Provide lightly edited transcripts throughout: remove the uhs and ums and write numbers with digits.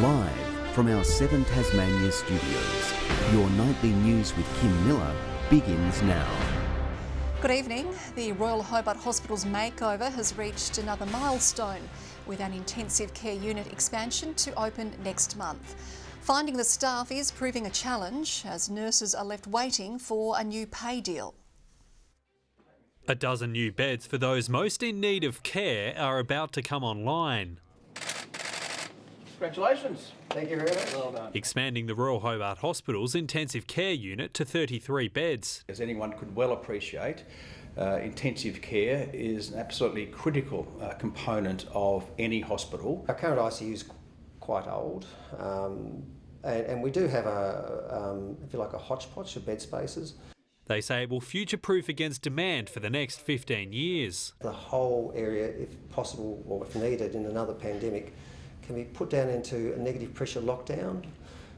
Live from our 7 Tasmania studios, your nightly news with Kim Miller begins now. Good evening. The Royal Hobart Hospital's makeover has reached another milestone with an intensive care unit expansion to open next month. Finding the staff is proving a challenge as nurses are left waiting for a new pay deal. A dozen new beds for those most in need of care are about to come online. Congratulations. Thank you very much. Well done. Expanding the Royal Hobart Hospital's intensive care unit to 33 beds. As anyone could well appreciate, intensive care is an absolutely critical component of any hospital. Our current ICU is quite old, and we do have if you like, a hodgepodge of bed spaces. They say it will future-proof against demand for the next 15 years. The whole area, if possible or if needed in another pandemic, can be put down into a negative pressure lockdown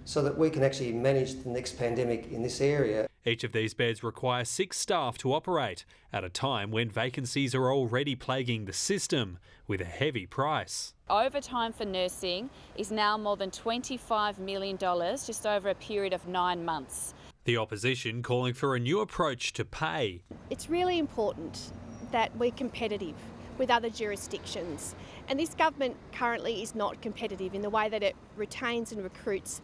so that we can actually manage the next pandemic in this area. Each of these beds require 6 staff to operate at a time when vacancies are already plaguing the system with a heavy price. Overtime for nursing is now more than $25 million just over a period of 9 months. The opposition calling for a new approach to pay. It's really important that we're competitive with other jurisdictions, and this government currently is not competitive in the way that it retains and recruits.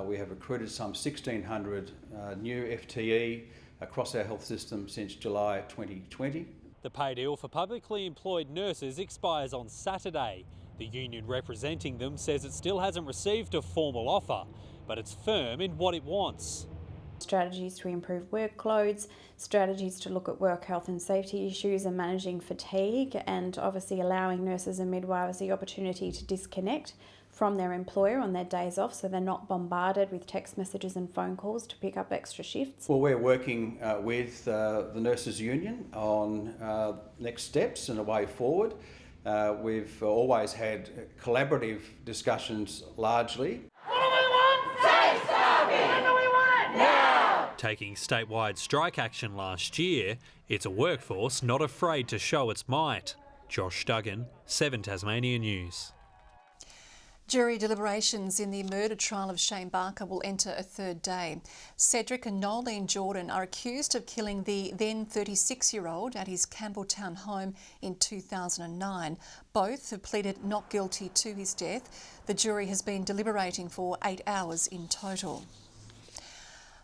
We have recruited some 1,600 new FTE across our health system since July 2020. The pay deal for publicly employed nurses expires on Saturday. The union representing them says it still hasn't received a formal offer, but it's firm in what it wants. Strategies to improve workloads, strategies to look at work health and safety issues and managing fatigue, and obviously allowing nurses and midwives the opportunity to disconnect from their employer on their days off so they're not bombarded with text messages and phone calls to pick up extra shifts. Well, we're working with the Nurses Union on next steps and a way forward. We've always had collaborative discussions largely. Taking statewide strike action last year, it's a workforce not afraid to show its might. Josh Duggan, 7 Tasmania News. Jury deliberations in the murder trial of Shane Barker will enter a third day. Cedric and Nolene Jordan are accused of killing the then 36-year-old at his Campbelltown home in 2009. Both have pleaded not guilty to his death. The jury has been deliberating for 8 hours in total.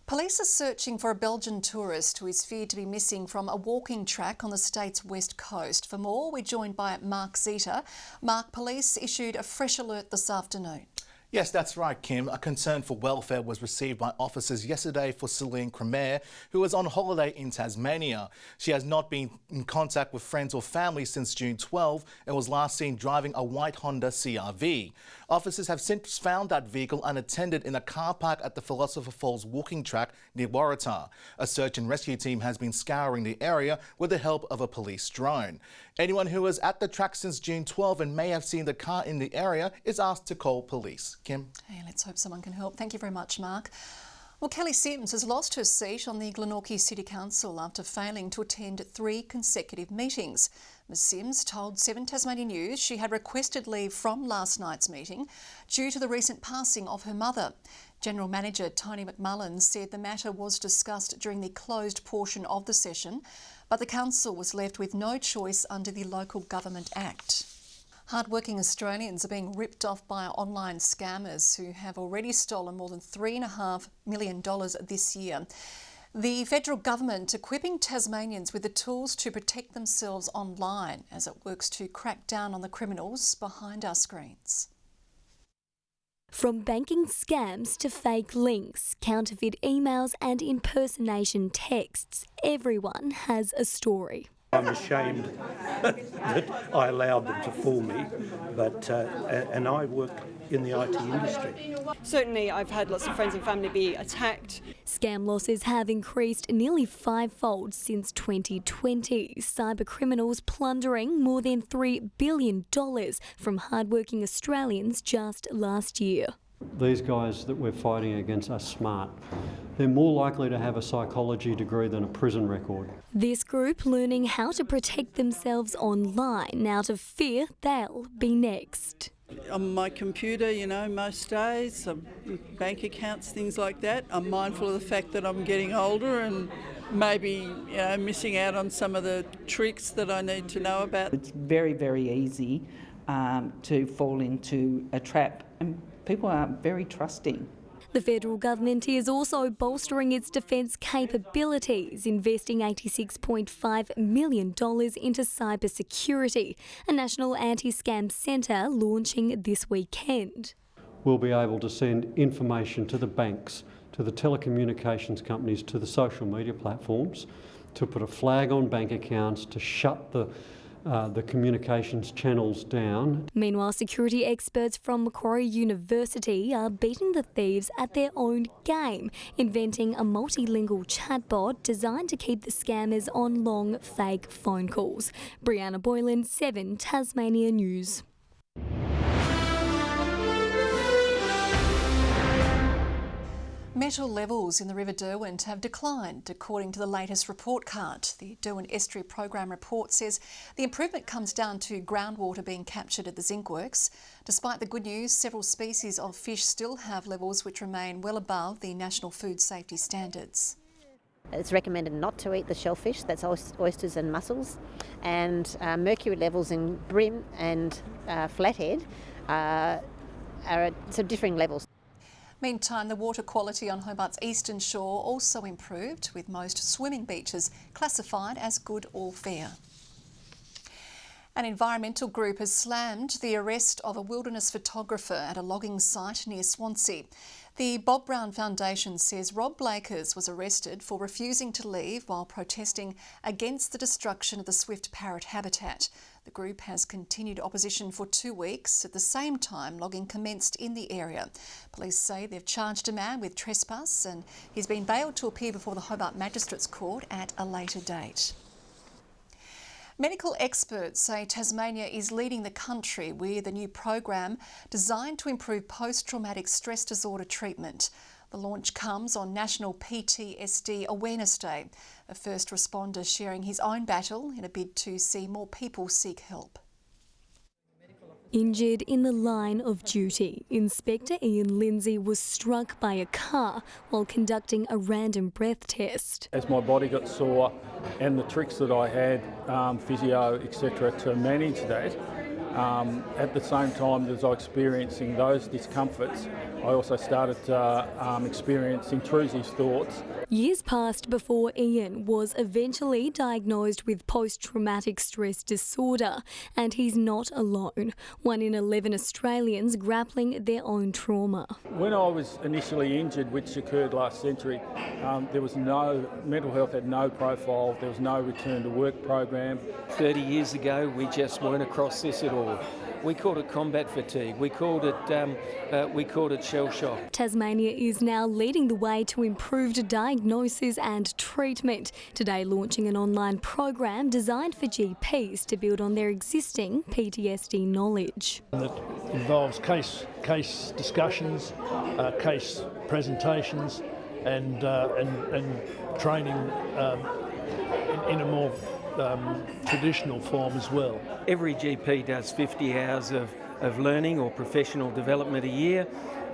Police are searching for a Belgian tourist who is feared to be missing from a walking track on the state's west coast. For more, we're joined by Mark Zeta. Mark, police issued a fresh alert this afternoon. Yes, that's right, Kim. A concern for welfare was received by officers yesterday for Celine Cremer, who was on holiday in Tasmania. She has not been in contact with friends or family since June 12 and was last seen driving a white Honda CR-V. Officers have since found that vehicle unattended in a car park at the Philosopher Falls walking track near Waratah. A search and rescue team has been scouring the area with the help of a police drone. Anyone who was at the track since June 12 and may have seen the car in the area is asked to call police. Kim? Hey, let's hope someone can help. Thank you very much, Mark. Well, Kelly Sims has lost her seat on the Glenorchy City Council after failing to attend 3 consecutive meetings. Ms Sims told 7 Tasmania News she had requested leave from last night's meeting due to the recent passing of her mother. General Manager Tony McMullen said the matter was discussed during the closed portion of the session, but the council was left with no choice under the Local Government Act. Hardworking Australians are being ripped off by online scammers who have already stolen more than $3.5 million this year. The federal government equipping Tasmanians with the tools to protect themselves online as it works to crack down on the criminals behind our screens. From banking scams to fake links, counterfeit emails and impersonation texts, everyone has a story. I'm ashamed that I allowed them to fool me, but and I work in the IT industry. Certainly I've had lots of friends and family be attacked. Scam losses have increased nearly 5-fold since 2020, cyber criminals plundering more than $3 billion from hardworking Australians just last year. These guys that we're fighting against are smart. They're more likely to have a psychology degree than a prison record. This group learning how to protect themselves online out of fear they'll be next. On my computer, most days, bank accounts, things like that. I'm mindful of the fact that I'm getting older and maybe missing out on some of the tricks that I need to know about. It's very, very easy to fall into a trap, and people are very trusting. The federal government is also bolstering its defence capabilities, investing $86.5 million into cybersecurity, a national anti-scam centre launching this weekend. We'll be able to send information to the banks, to the telecommunications companies, to the social media platforms, to put a flag on bank accounts, to shut the communications channels down. Meanwhile, security experts from Macquarie University are beating the thieves at their own game, inventing a multilingual chatbot designed to keep the scammers on long, fake phone calls. Brianna Boylan, 7 Tasmania News. Metal levels in the River Derwent have declined, according to the latest report card. The Derwent Estuary Program report says the improvement comes down to groundwater being captured at the zinc works. Despite the good news, several species of fish still have levels which remain well above the national food safety standards. It's recommended not to eat the shellfish, that's oysters and mussels, and mercury levels in bream and flathead are at some differing levels. Meantime, the water quality on Hobart's eastern shore also improved, with most swimming beaches classified as good or fair. An environmental group has slammed the arrest of a wilderness photographer at a logging site near Swansea. The Bob Brown Foundation says Rob Blakers was arrested for refusing to leave while protesting against the destruction of the swift parrot habitat. The group has continued opposition for 2 weeks. At the same time, logging commenced in the area. Police say they've charged a man with trespass and he's been bailed to appear before the Hobart Magistrates Court at a later date. Medical experts say Tasmania is leading the country with a new program designed to improve post-traumatic stress disorder treatment. The launch comes on National PTSD Awareness Day, a first responder sharing his own battle in a bid to see more people seek help. Injured in the line of duty, Inspector Ian Lindsay was struck by a car while conducting a random breath test. As my body got sore and the tricks that I had, physio, etc., to manage that, at the same time as I was experiencing those discomforts, I also started to experience intrusive thoughts. Years passed before Ian was eventually diagnosed with post-traumatic stress disorder, and he's not alone. 1 in 11 Australians grappling their own trauma. When I was initially injured, which occurred last century, there was no, mental health had no profile, there was no return to work program. 30 years ago, we just weren't across this at all. We called it combat fatigue. We called it shell shock. Tasmania is now leading the way to improved diagnosis and treatment. Today launching an online program designed for GPs to build on their existing PTSD knowledge. That involves case discussions, case presentations, and training in a more traditional form as well. Every GP does 50 hours of learning or professional development a year.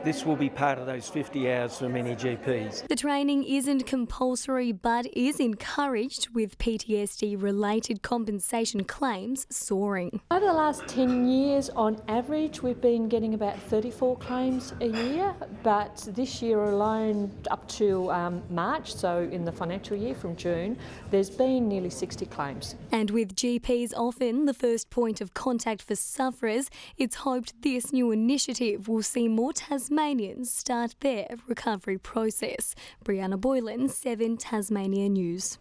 This will be part of those 50 hours for many GPs. The training isn't compulsory but is encouraged, with PTSD-related compensation claims soaring. Over the last 10 years, on average, we've been getting about 34 claims a year, but this year alone, up to March, so in the financial year from June, there's been nearly 60 claims. And with GPs often the first point of contact for sufferers, it's hoped this new initiative will see more Tasmanians start their recovery process. Brianna Boylan, 7 Tasmania News.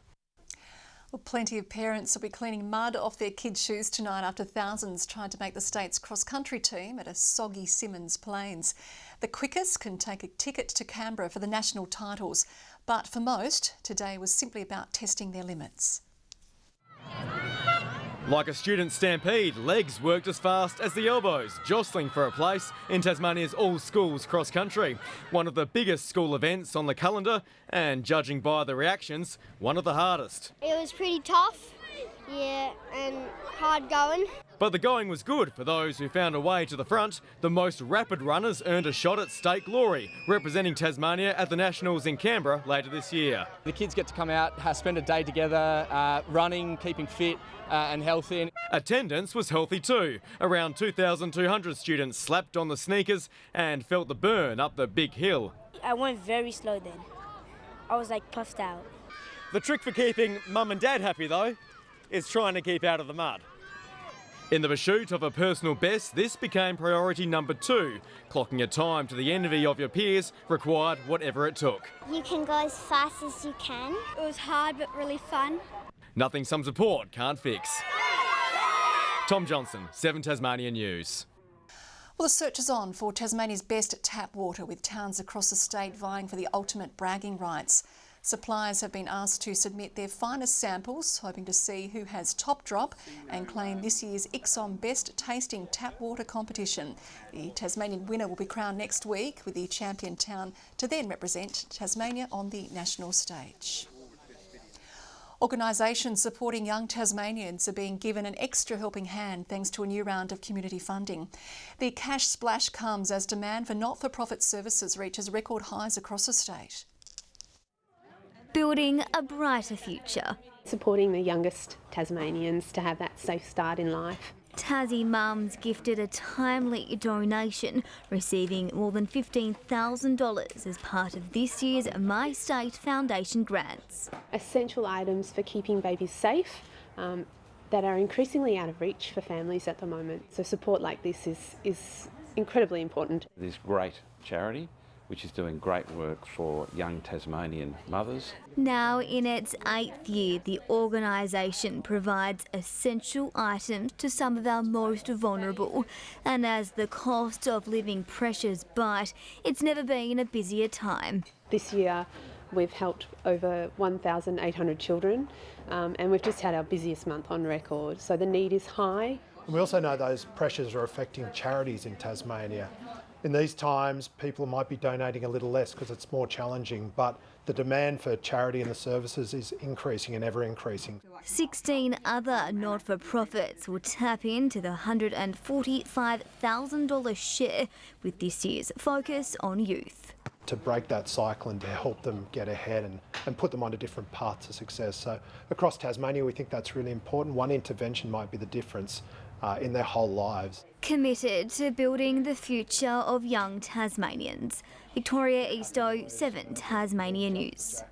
Well, plenty of parents will be cleaning mud off their kids' shoes tonight after thousands tried to make the state's cross-country team at a soggy Simmons Plains. The quickest can take a ticket to Canberra for the national titles, but for most, today was simply about testing their limits. Like a student stampede, legs worked as fast as the elbows, jostling for a place in Tasmania's all-schools cross-country. One of the biggest school events on the calendar and, judging by the reactions, one of the hardest. It was pretty tough Yeah, and hard going. But the going was good for those who found a way to the front. The most rapid runners earned a shot at state glory, representing Tasmania at the Nationals in Canberra later this year. The kids get to come out, spend a day together, running, keeping fit and healthy. Attendance was healthy too. Around 2,200 students slapped on the sneakers and felt the burn up the big hill. I went very slow then. I was like puffed out. The trick for keeping mum and dad happy though is trying to keep out of the mud. In the pursuit of a personal best, this became priority number 2. Clocking a time to the envy of your peers required whatever it took. You can go as fast as you can. It was hard but really fun. Nothing some support can't fix. Tom Johnson, 7 Tasmania News. Well, the search is on for Tasmania's best tap water, with towns across the state vying for the ultimate bragging rights. Suppliers have been asked to submit their finest samples, hoping to see who has top drop and claim this year's Ixom Best Tasting Tap Water competition. The Tasmanian winner will be crowned next week, with the champion town to then represent Tasmania on the national stage. Organisations supporting young Tasmanians are being given an extra helping hand thanks to a new round of community funding. The cash splash comes as demand for not-for-profit services reaches record highs across the state. Building a brighter future. Supporting the youngest Tasmanians to have that safe start in life. Tassie mums gifted a timely donation, receiving more than $15,000 as part of this year's My State Foundation grants. Essential items for keeping babies safe that are increasingly out of reach for families at the moment. So support like this is incredibly important. This great charity, which is doing great work for young Tasmanian mothers. Now in its 8th year, the organisation provides essential items to some of our most vulnerable. And as the cost of living pressures bite, it's never been a busier time. This year we've helped over 1,800 children and we've just had our busiest month on record. So the need is high. And we also know those pressures are affecting charities in Tasmania. In these times, people might be donating a little less because it's more challenging, but the demand for charity and the services is increasing and ever increasing. 16 other not-for-profits will tap into the $145,000 share, with this year's focus on youth. To break that cycle and to help them get ahead and put them on a different path to success. So across Tasmania, we think that's really important. One intervention might be the difference in their whole lives. Committed to building the future of young Tasmanians. Victoria Eastoe, 7 Tasmania News.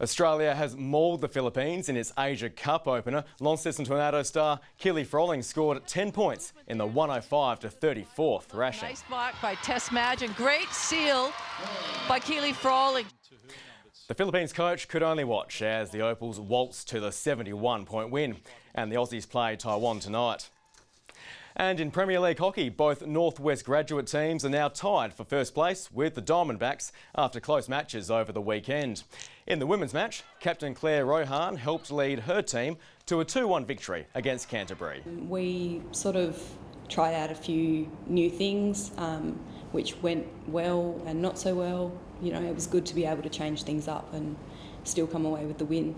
Australia has mauled the Philippines in its Asia Cup opener. Launceston Tornado star Keely Froling scored 10 points in the 105-34 thrashing. Nice mark by Tess Madgen. Great seal by Keely Froling. The Philippines coach could only watch as the Opals waltzed to the 71-point win, and the Aussies play Taiwan tonight. And in Premier League hockey, both Northwest graduate teams are now tied for first place with the Diamondbacks after close matches over the weekend. In the women's match, captain Claire Rohan helped lead her team to a 2-1 victory against Canterbury. We sort of tried out a few new things, which went well and not so well. You know, it was good to be able to change things up and still come away with the win.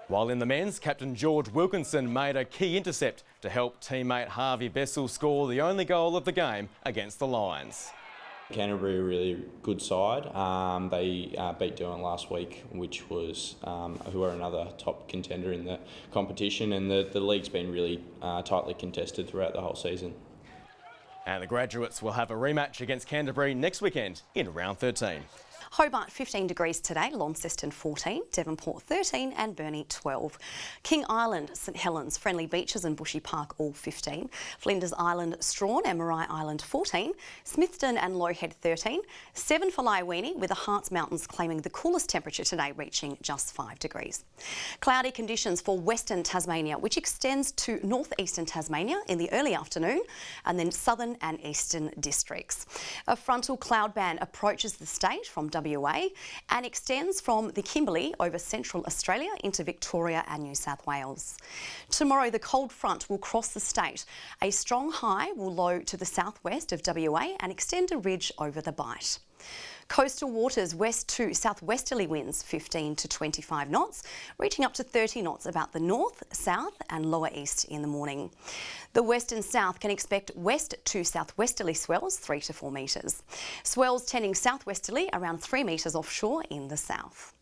While in the men's, captain George Wilkinson made a key intercept to help teammate Harvey Bessel score the only goal of the game against the Lions. Canterbury are a really good side. They beat Durham last week, which was who are another top contender in the competition, and the league's been really tightly contested throughout the whole season. And the graduates will have a rematch against Canterbury next weekend in round 13. Hobart 15 degrees today, Launceston 14, Devonport 13 and Burnie 12. King Island, St Helens, Friendly Beaches and Bushy Park all 15. Flinders Island, Strawn and Marai Island 14. Smithton and Lowhead 13. 7 for Lyweenie, with the Hearts Mountains claiming the coolest temperature today, reaching just 5 degrees. Cloudy conditions for Western Tasmania, which extends to northeastern Tasmania in the early afternoon, and then southern and eastern districts. A frontal cloud band approaches the state from WA and extends from the Kimberley over central Australia into Victoria and New South Wales. Tomorrow the cold front will cross the state. A strong high will low to the southwest of WA and extend a ridge over the Bight. Coastal waters, west to southwesterly winds 15 to 25 knots, reaching up to 30 knots about the north, south and lower east in the morning. The west and south can expect west to southwesterly swells 3 to 4 metres. Swells tending southwesterly around 3 metres offshore in the south.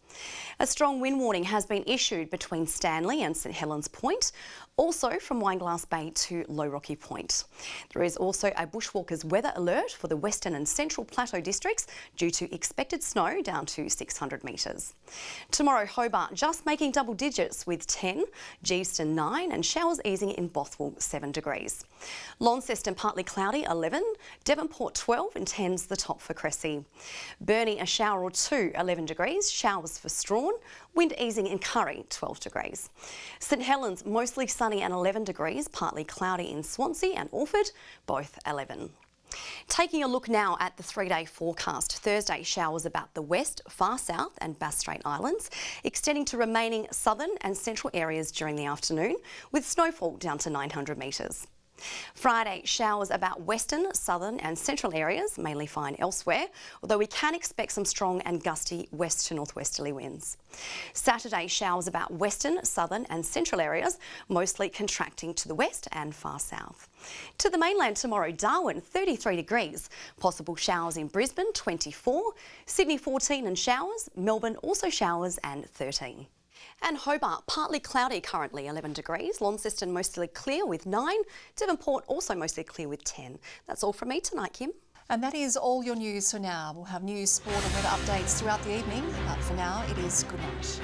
A strong wind warning has been issued between Stanley and St Helens Point, also from Wineglass Bay to Low Rocky Point. There is also a bushwalkers weather alert for the Western and Central Plateau districts due to expected snow down to 600 metres. Tomorrow, Hobart just making double digits with 10, Geeston 9 and showers easing in Bothwell 7 degrees. Launceston partly cloudy 11, Devonport 12 and 10's the top for Cressy. Burnie a shower or two 11 degrees, showers for Strawn, wind easing in Curry 12 degrees. St Helens mostly sunny and 11 degrees, partly cloudy in Swansea and Alford, both 11. Taking a look now at the 3-day forecast. Thursday showers about the west, far south and Bass Strait Islands, extending to remaining southern and central areas during the afternoon, with snowfall down to 900 metres. Friday, showers about western, southern and central areas, mainly fine elsewhere, although we can expect some strong and gusty west to northwesterly winds. Saturday, showers about western, southern and central areas, mostly contracting to the west and far south. To the mainland tomorrow, Darwin 33 degrees, possible showers in Brisbane 24, Sydney 14 and showers, Melbourne also showers and 13. And Hobart, partly cloudy currently, 11 degrees. Launceston mostly clear with 9. Devonport also mostly clear with 10. That's all from me tonight, Kim. And that is all your news for now. We'll have news, sport and weather updates throughout the evening. But for now, it is good night.